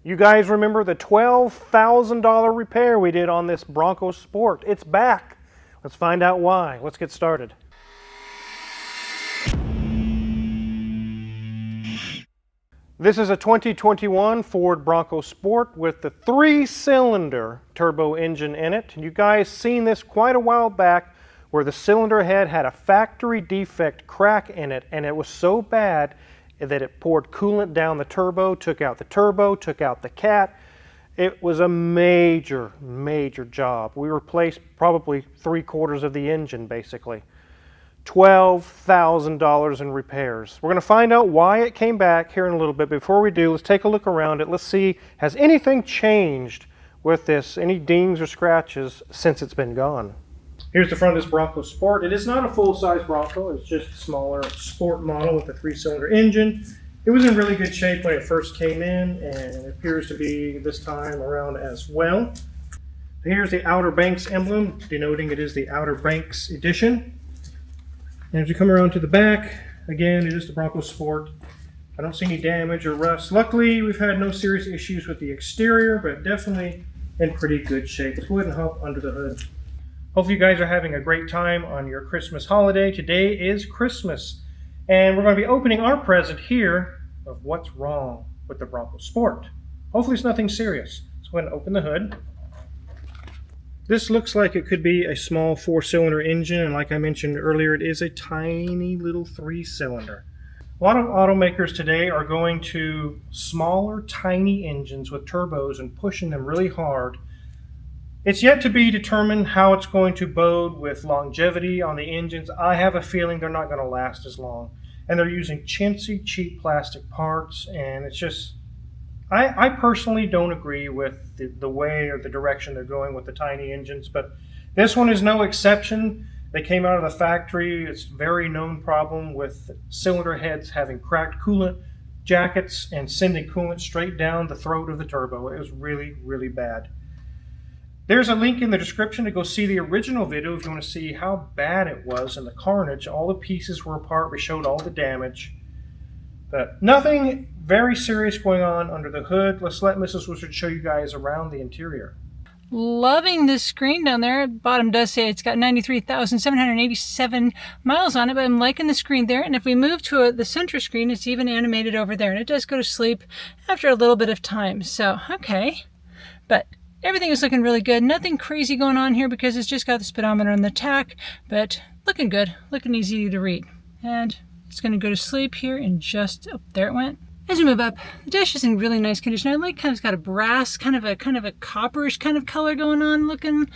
You guys remember the $12,000 repair we did on this Bronco Sport? It's back. Let's find out why. Let's get started. This is a 2021 Ford Bronco Sport with the 3-cylinder turbo engine in it. You guys seen this quite a while back where the cylinder head had a factory defect crack in it, and it was so bad that it poured coolant down the turbo, took out the cat. It was a major job. We replaced probably 3/4 of the engine basically. $12,000 in repairs. We're going to find out why it came back here in a little bit. Before we do, let's take a look around it. Let's see, has anything changed with this? Any dings or scratches since it's been gone? Here's the front of this Bronco Sport. It is not a full-size Bronco. It's just a smaller sport model with a 3-cylinder engine. It was in really good shape when it first came in, and it appears to be this time around as well. Here's the Outer Banks emblem, denoting it is the Outer Banks edition. And as you come around to the back, again, it is the Bronco Sport. I don't see any damage or rust. Luckily, we've had no serious issues with the exterior, but definitely in pretty good shape. Let's go ahead and hop under the hood. Hopefully you guys are having a great time on your Christmas holiday. Today is Christmas, and we're going to be opening our present here of what's wrong with the Bronco Sport. Hopefully it's nothing serious. Let's go ahead and open the hood. This looks like it could be a small 4-cylinder engine, and like I mentioned earlier, it is a tiny little 3-cylinder. A lot of automakers today are going to smaller, tiny engines with turbos and pushing them really hard. It's yet to be determined how it's going to bode with longevity on the engines. I have a feeling they're not going to last as long. And they're using chintzy, cheap plastic parts, and it's just... I personally don't agree with the way or the direction they're going with the tiny engines, but this one is no exception. They came out of the factory. It's a very known problem with cylinder heads having cracked coolant jackets and sending coolant straight down the throat of the turbo. It was really bad. There's a link in the description to go see the original video if you want to see how bad it was and the carnage. All the pieces were apart. We showed all the damage. But nothing very serious going on under the hood. Let's let Mrs. Wizard show you guys around the interior. Loving this screen down there. The bottom does say it's got 93,787 miles on it, but I'm liking the screen there. And if we move to the center screen, it's even animated over there. And it does go to sleep after a little bit of time. So, okay. But everything is looking really good. Nothing crazy going on here because it's just got the speedometer and the tach, but looking good, looking easy to read. And it's going to go to sleep here in just, oh, there it went. As we move up, the dash is in really nice condition. I like it's got a brass, kind of a copperish kind of color going on, looking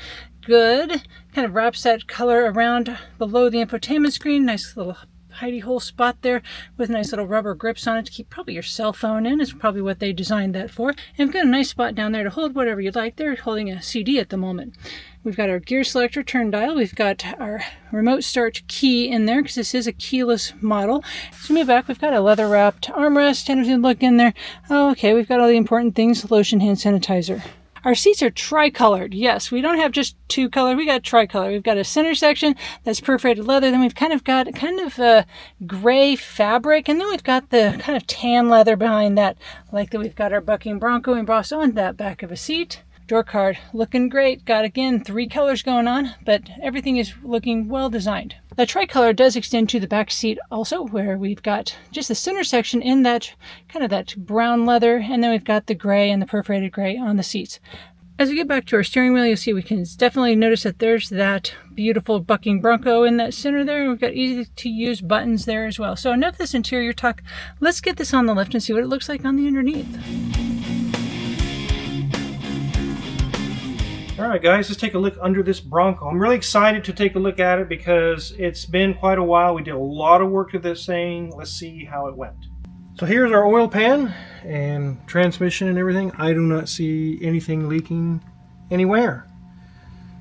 good. Kind of wraps that color around below the infotainment screen. Nice little hidey hole spot there with nice little rubber grips on it to keep probably your cell phone in. It's probably what they designed that for. And we've got a nice spot down there to hold whatever you'd like. They're holding a CD at the moment. We've got our gear selector turn dial. We've got our remote start key in there because this is a keyless model. So move back, we've got a leather wrapped armrest. And if you look in there, oh, okay, we've got all the important things: lotion, hand sanitizer. Our seats are tricolored. Yes, we don't have just two color. We got tricolor. We've got a center section that's perforated leather. Then we've got a gray fabric, and then we've got the kind of tan leather behind that. Like that, we've got our bucking Bronco embossed on that back of a seat. Door card looking great. Got again 3 colors going on, but everything is looking well designed. The tricolor does extend to the back seat also, where we've got just the center section in that kind of that brown leather, and then we've got the gray and the perforated gray on the seats. As we get back to our steering wheel, you'll see we can definitely notice that there's that beautiful bucking Bronco in that center there. And we've got easy to use buttons there as well. So enough of this interior talk. Let's get this on the lift and see what it looks like on the underneath. All right, guys, let's take a look under this Bronco. I'm really excited to take a look at it because it's been quite a while. We did a lot of work to this thing. Let's see how it went. So here's our oil pan and transmission and everything. I do not see anything leaking anywhere.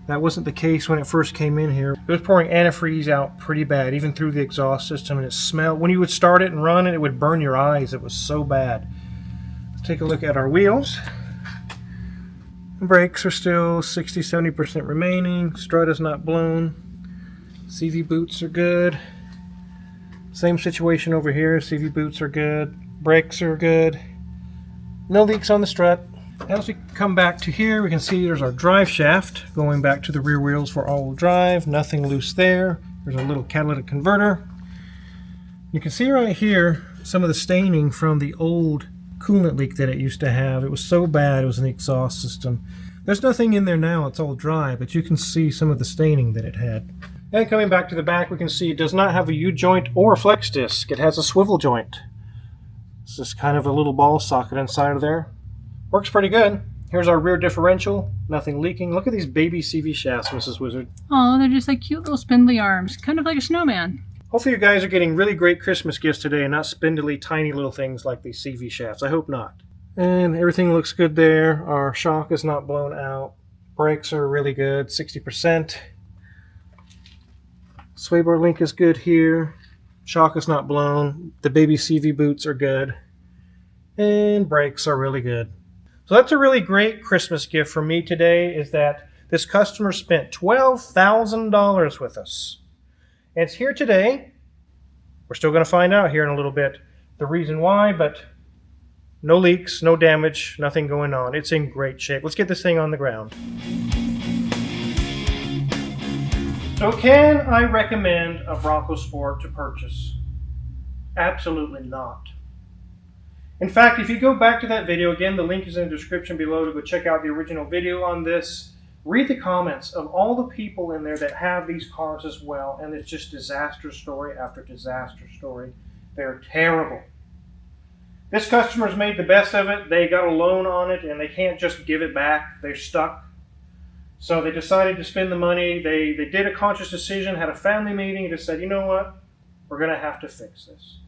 That wasn't the case when it first came in here. It was pouring antifreeze out pretty bad, even through the exhaust system, and it smelled. When you would start it and run it, it would burn your eyes. It was so bad. Let's take a look at our wheels. The brakes are still 60-70% remaining. Strut is not blown. CV boots are good. Same situation over here. CV boots are good. Brakes are good. No leaks on the strut. As we come back to here, we can see there's our drive shaft going back to the rear wheels for all-wheel drive. Nothing loose there. There's a little catalytic converter. You can see right here some of the staining from the old coolant leak that it used to have. It was so bad, it was in the exhaust system. There's nothing in there now, it's all dry, but you can see some of the staining that it had. And coming back to the back, we can see it does not have a U-joint or a flex disc. It has a swivel joint. It's just kind of a little ball socket inside of there. Works pretty good. Here's our rear differential. Nothing leaking. Look at these baby CV shafts, Mrs. Wizard. Oh, they're just like cute little spindly arms, kind of like a snowman. Hopefully you guys are getting really great Christmas gifts today and not spindly, tiny little things like these CV shafts. I hope not. And everything looks good there. Our shock is not blown out. Brakes are really good, 60%. Sway bar link is good here. Shock is not blown. The baby CV boots are good. And brakes are really good. So that's a really great Christmas gift for me today, is that this customer spent $12,000 with us. And it's here today. We're still going to find out here in a little bit the reason why, but no leaks, no damage, nothing going on. It's in great shape. Let's get this thing on the ground. So can I recommend a Bronco Sport to purchase? Absolutely not. In fact, if you go back to that video, again, the link is in the description below to go check out the original video on this. Read the comments of all the people in there that have these cars as well, and it's just disaster story after disaster story. They're terrible. This customer's made the best of it. They got a loan on it, and they can't just give it back. They're stuck. So they decided to spend the money. They did a conscious decision, had a family meeting, and just said, you know what? We're going to have to fix this.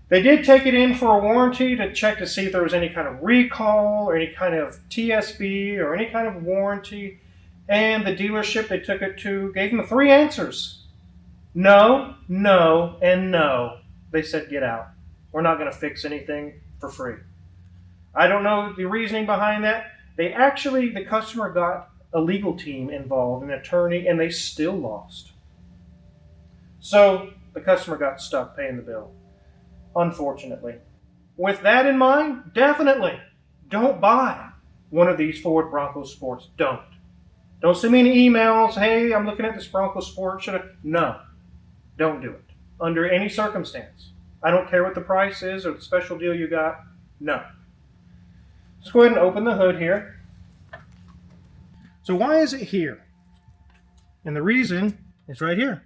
They did take it in for a warranty to check to see if there was any kind of recall or any kind of TSB or any kind of warranty. And the dealership they took it to gave them 3 answers. No, no, and no. They said, get out. We're not going to fix anything for free. I don't know the reasoning behind that. The customer got a legal team involved, an attorney, and they still lost. So the customer got stuck paying the bill. Unfortunately. With that in mind, definitely don't buy one of these Ford Bronco Sports. Don't. Don't send me any emails, hey, I'm looking at this Bronco Sport. No. Don't do it. Under any circumstance. I don't care what the price is or the special deal you got. No. Let's go ahead and open the hood here. So why is it here? And the reason is right here.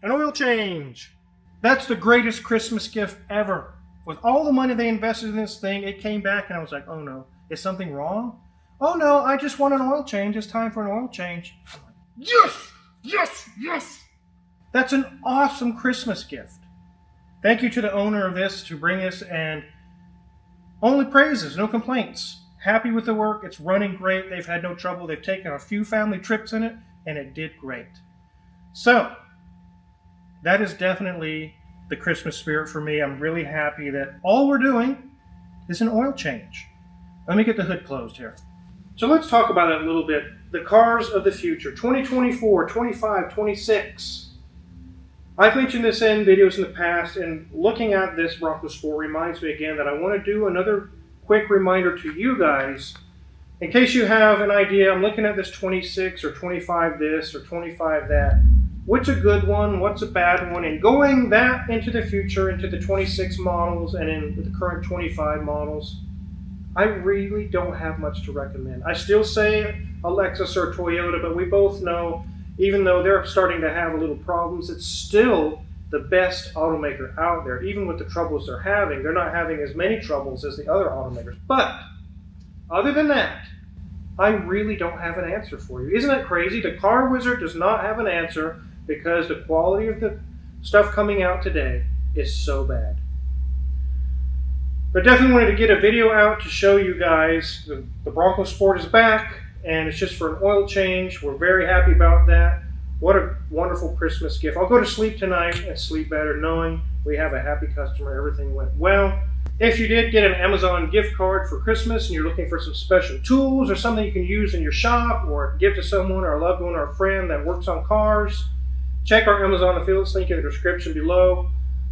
An oil change. That's the greatest Christmas gift ever. With all the money they invested in this thing, it came back and I was like, oh no, is something wrong? Oh no, I just want an oil change. It's time for an oil change. Yes! Yes! Yes! That's an awesome Christmas gift. Thank you to the owner of this to bring us, and only praises, no complaints. Happy with the work. It's running great. They've had no trouble. They've taken a few family trips in it, and it did great. So, that is definitely the Christmas spirit for me. I'm really happy that all we're doing is an oil change. Let me get the hood closed here. So let's talk about it a little bit. The cars of the future, 2024, 25, 26. I've mentioned this in videos in the past, and looking at this Bronco Sport reminds me again that I want to do another quick reminder to you guys. In case you have an idea, I'm looking at this 26 or 25 this or 25 that. What's a good one? What's a bad one? And going that into the future, into the 26 models and in the current 25 models, I really don't have much to recommend. I still say a Lexus or a Toyota, but we both know, even though they're starting to have a little problems, it's still the best automaker out there. Even with the troubles they're having, they're not having as many troubles as the other automakers. But other than that, I really don't have an answer for you. Isn't that crazy? The Car Wizard does not have an answer because the quality of the stuff coming out today is so bad. But definitely wanted to get a video out to show you guys the Bronco Sport is back, and it's just for an oil change. We're very happy about that. What a wonderful Christmas gift. I'll go to sleep tonight and sleep better knowing we have a happy customer. Everything went well. If you did get an Amazon gift card for Christmas and you're looking for some special tools or something you can use in your shop or give to someone or a loved one or a friend that works on cars, check our Amazon affiliates link in the description below.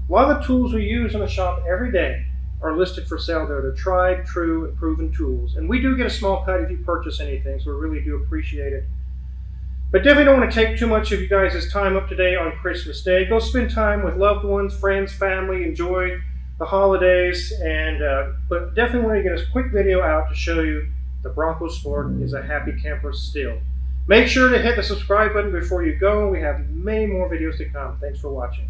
A lot of the tools we use in the shop every day are listed for sale there. They're tried, true, and proven tools. And we do get a small cut if you purchase anything, so we really do appreciate it. But definitely don't want to take too much of you guys' time up today on Christmas Day. Go spend time with loved ones, friends, family, enjoy the holidays, and but definitely want to get a quick video out to show you the Bronco Sport is a happy camper still. Make sure to hit the subscribe button before you go. We have many more videos to come. Thanks for watching.